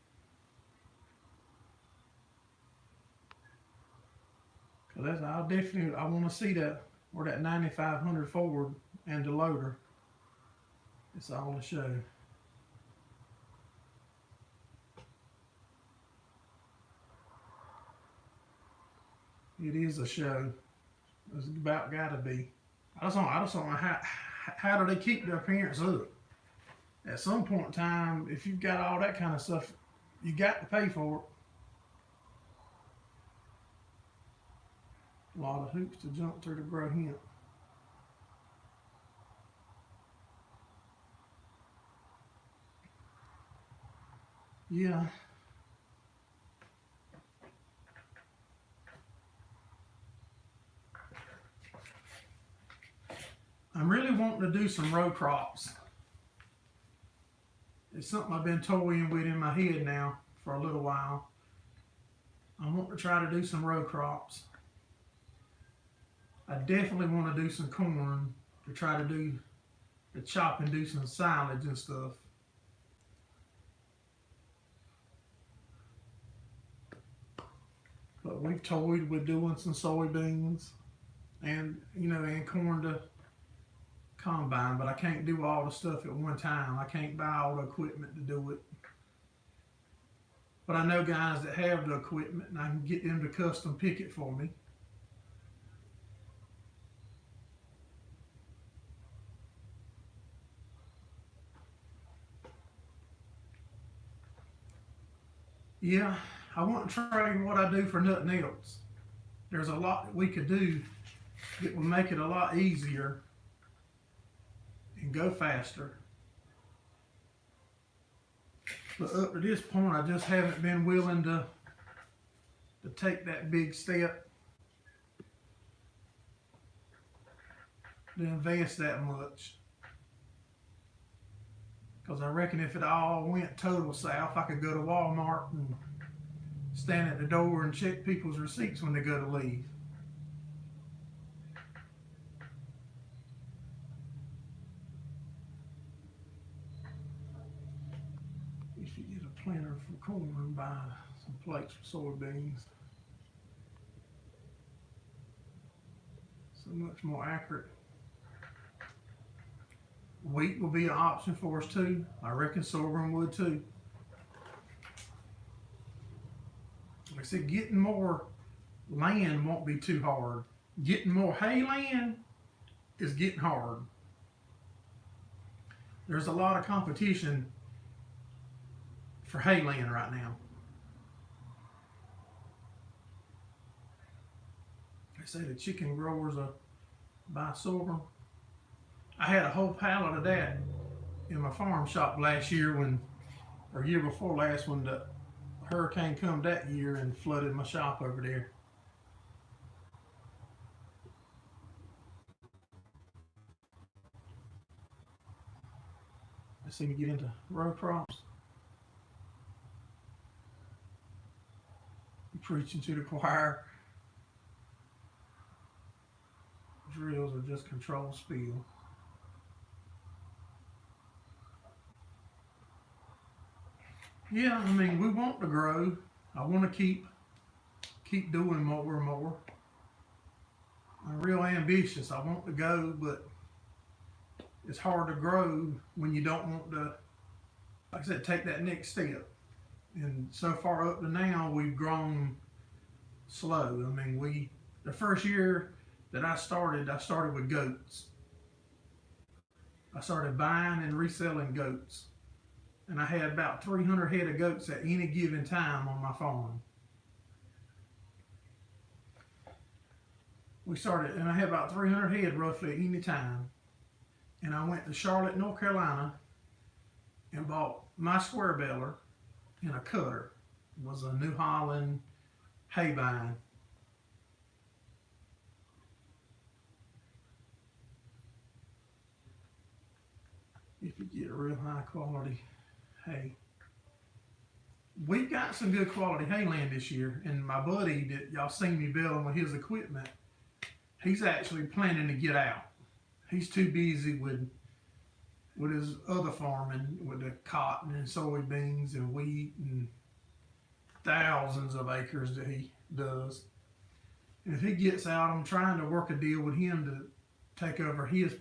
Cause I want to see that where that 9500 Ford and the loader. It's all to show. It is a show. It's about gotta be. I just don't know how do they keep their appearance up? At some point in time, if you've got all that kind of stuff, you got to pay for it. A lot of hoops to jump through to grow hemp. Yeah. I'm really wanting to do some row crops. It's something I've been toying with in my head now for a little while. I want to try to do some row crops. I definitely want to do some corn to try to do the chop and do some silage and stuff. But we've toyed with doing some soybeans and and corn to combine, but I can't do all the stuff at one time. I can't buy all the equipment to do it. But I know guys that have the equipment and I can get them to custom pick it for me. Yeah, I wouldn't trade what I do for nothing else. There's a lot that we could do that would make it a lot easier and go faster. But up to this point, I just haven't been willing to take that big step to invest that much. Because I reckon if it all went total south, I could go to Walmart and stand at the door and check people's receipts when they go to leave. If you get a planter for corn and buy some plates for soybeans, so much more accurate. Wheat will be an option for us too. I reckon sorghum would too. Like I said, getting more land won't be too hard. Getting more hay land is getting hard. There's a lot of competition for hay land right now. They say the chicken growers buy sorghum. I had a whole pallet of that in my farm shop last year or year before last, when the hurricane come that year and flooded my shop over there. I see me get into row crops. I'm preaching to the choir. Drills are just controlled spill. Yeah, I mean, we want to grow. I want to keep doing more and more. I'm real ambitious. I want to go, but it's hard to grow when you don't want to, like I said, take that next step. And so far up to now, we've grown slow. I mean, the first year that I started with goats. I started buying and reselling goats. And I had about 300 head of goats at any given time on my farm. And I had about 300 head roughly at any time. And I went to Charlotte, North Carolina, and bought my square baler and a cutter. It was a New Holland hay bind. If you get a real high quality hay. We've got some good quality hay land this year, and my buddy that y'all seen me building with his equipment, he's actually planning to get out. He's too busy with his other farming, with the cotton and soybeans and wheat and thousands of acres that he does. And if he gets out, I'm trying to work a deal with him to take over his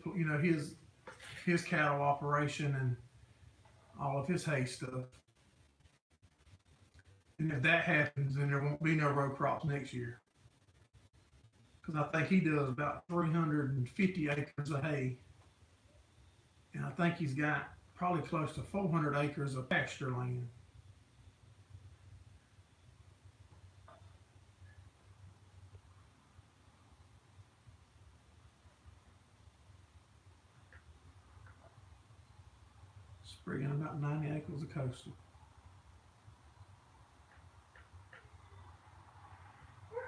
cattle operation and all of his hay stuff. And if that happens, then there won't be no row crops next year. Because I think he does about 350 acres of hay. And I think he's got probably close to 400 acres of pasture land. Spraying about 90 acres of coastal.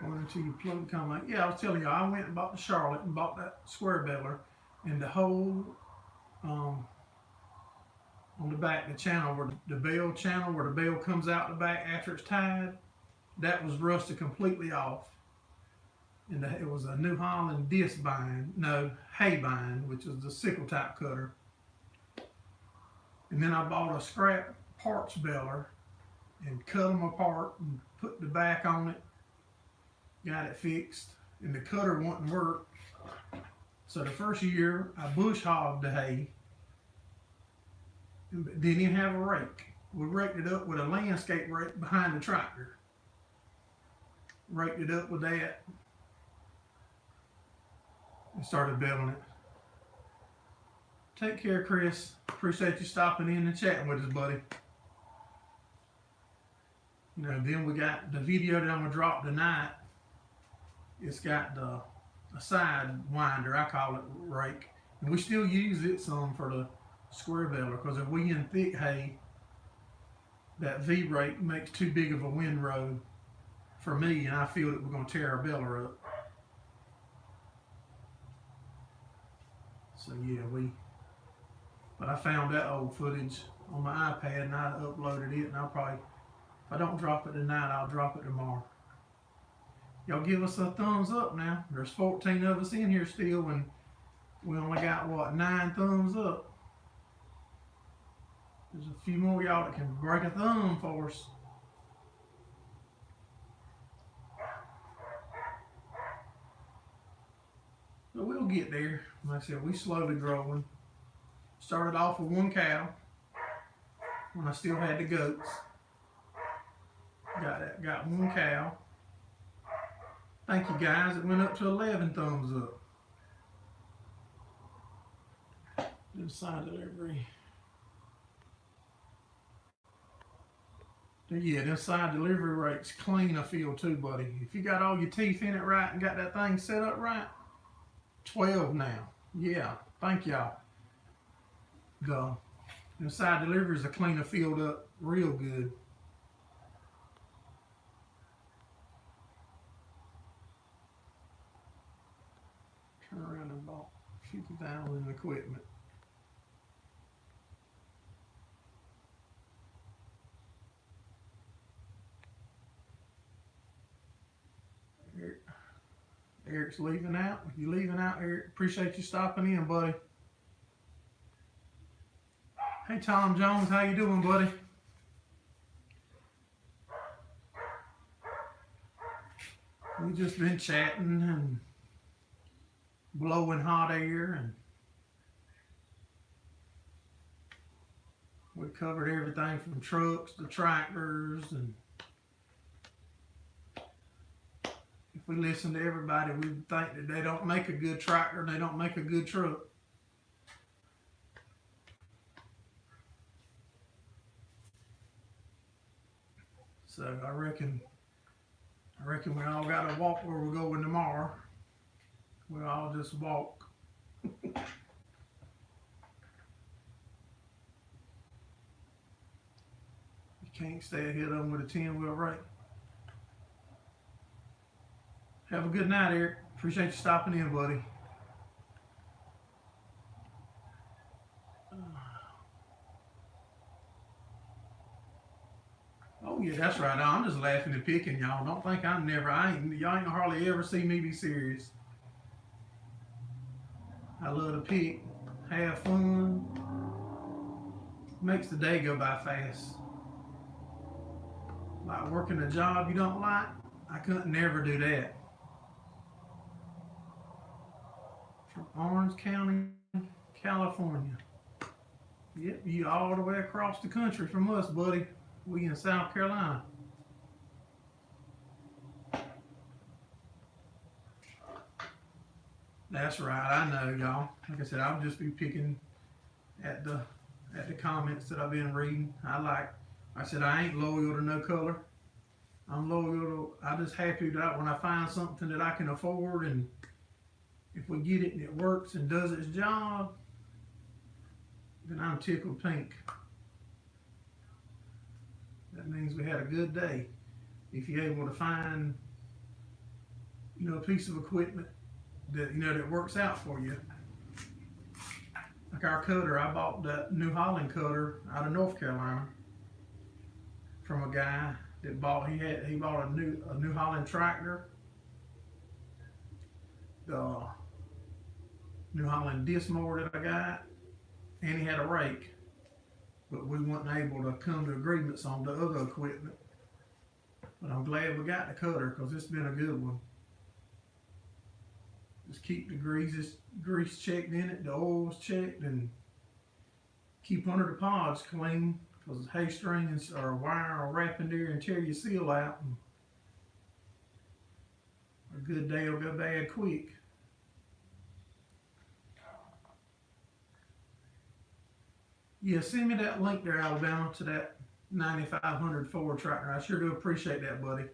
Until you plug come like, yeah, I was telling you, I went and bought the Charlotte and bought that square baler, and the whole on the back, the channel where the bell channel where the bell comes out the back after it's tied, that was rusted completely off. And it was a New Holland hay bind, which is the sickle type cutter. And then I bought a scrap parts baler and cut them apart and put the back on it. Got it fixed, and the cutter wouldn't work. So the first year, I bush hogged the hay, and didn't even have a rake. We raked it up with a landscape rake behind the tractor. Raked it up with that, and started baling it. Take care, Chris. Appreciate you stopping in and chatting with us, buddy. You know, then we got the video that I'm gonna drop tonight. It's got a side winder, I call it rake, and we still use it some for the square baler because if we in thick hay, that V rake makes too big of a windrow for me, and I feel that we're gonna tear our baler up. So yeah, but I found that old footage on my iPad and I uploaded it, and I'll probably, if I don't drop it tonight, I'll drop it tomorrow. Y'all give us a thumbs up now. There's 14 of us in here still, and we only got, what, 9 thumbs up. There's a few more y'all that can break a thumb for us. But we'll get there. Like I said, we slowly growing. Started off with 1 cow when I still had the goats. Got 1 cow. Thank you guys. It went up to 11 thumbs up. Inside delivery. Yeah, them side delivery rates clean, I feel too, buddy. If you got all your teeth in it right and got that thing set up right, 12 now. Yeah, thank y'all. The side deliveries are clean the field up real good. Turn around and bought 50,000 in equipment. Eric's leaving out. If you're leaving out, Eric, appreciate you stopping in, buddy. Hey, Tom Jones, how you doing, buddy? We just been chatting and blowing hot air, and we covered everything from trucks to tractors, and if we listen to everybody, we would think that they don't make a good tractor and they don't make a good truck. So I reckon we all got to walk where we're going tomorrow. We'll all just walk. You can't stay ahead of them with a 10-wheel rake. Have a good night, Eric. Appreciate you stopping in, buddy. Oh yeah, that's right. I'm just laughing and picking, y'all. Don't think y'all ain't gonna hardly ever see me be serious. I love to pick, have fun. Makes the day go by fast. Like working a job you don't like, I couldn't never do that. From Orange County, California. Yep, you all the way across the country from us, buddy. We in South Carolina. That's right, I know, y'all. Like I said, I'll just be picking at the comments that I've been reading. I said I ain't loyal to no color. I'm loyal to, I'm just happy that when I find something that I can afford, and if we get it and it works and does its job, then I'm tickled pink. That means we had a good day. If you're able to find, a piece of equipment that, that works out for you. Like our cutter, I bought that New Holland cutter out of North Carolina from a guy that bought a New Holland tractor, the New Holland disc mower that I got, and he had a rake. But we weren't able to come to agreements on the other equipment. But I'm glad we got the cutter because it's been a good one. Just keep the grease checked in it, the oil's checked, and keep under the pods clean because hay strings or wire will wrap in there and tear your seal out. And a good day will go bad quick. Yeah, send me that link there, Alabama, to that 9500 Ford tractor. I sure do appreciate that, buddy.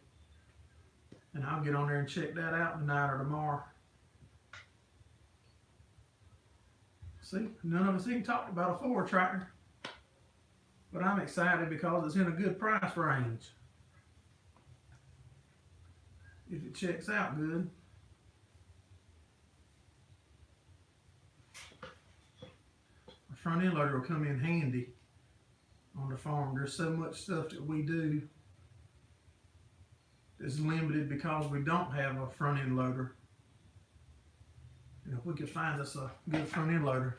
And I'll get on there and check that out tonight or tomorrow. See, none of us even talked about a Ford tractor. But I'm excited because it's in a good price range. If it checks out good. A front end loader will come in handy on the farm. There's so much stuff that we do that's limited because we don't have a front end loader. And if we could find us a good front end loader,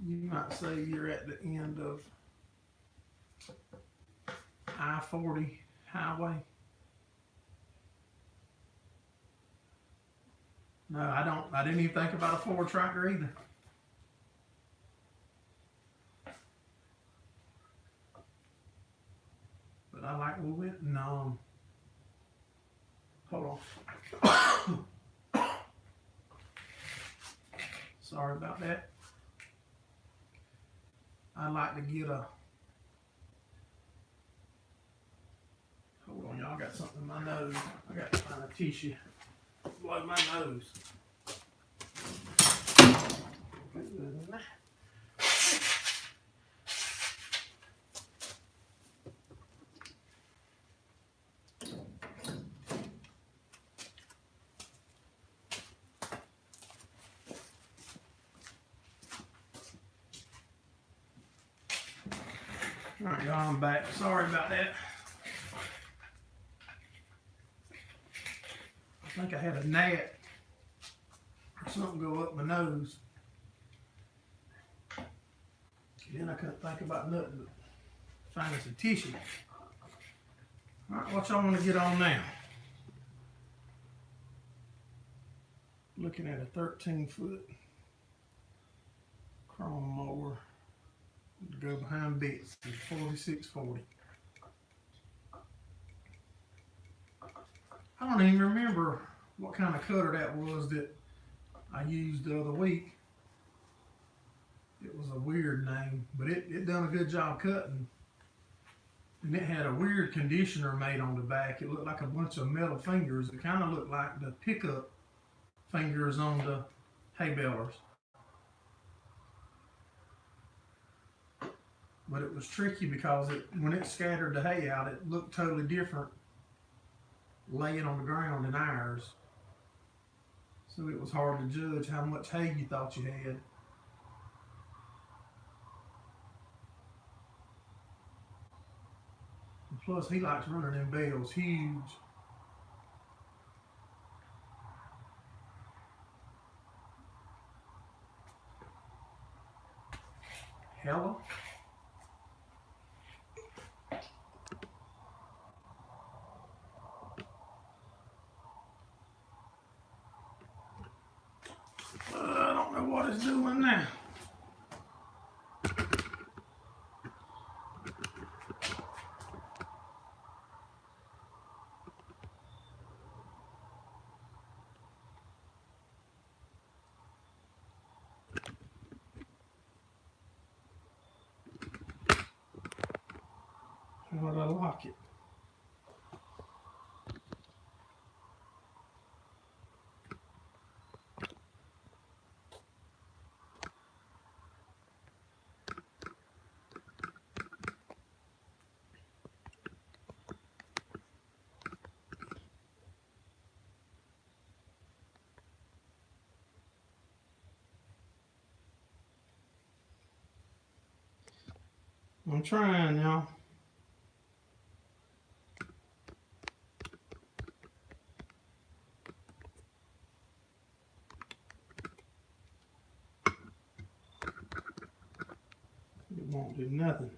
you might say you're at the end of I-40 highway. No, I didn't even think about a Ford tractor either. But I like we went and hold on. Sorry about that. I'd like to get a, hold on y'all, I got something in my nose. I got to find a tissue. Blow my nose. Alright y'all, I'm back. Sorry about that. I think I had a gnat or something go up my nose. Then I couldn't think about nothing but finding some tissue. Alright, what y'all want to get on now? Looking at a 13-foot chrome mower to go behind bits, 4640. I don't even remember what kind of cutter that was that I used the other week. It was a weird name, but it done a good job cutting. And it had a weird conditioner made on the back. It looked like a bunch of metal fingers. It kind of looked like the pickup fingers on the hay balers. But it was tricky because when it scattered the hay out, it looked totally different laying on the ground than ours. So it was hard to judge how much hay you thought you had. And plus, he likes running them bales huge. Hello? I don't know what it's doing now. How do I lock it? I'm trying, y'all. It won't do nothing.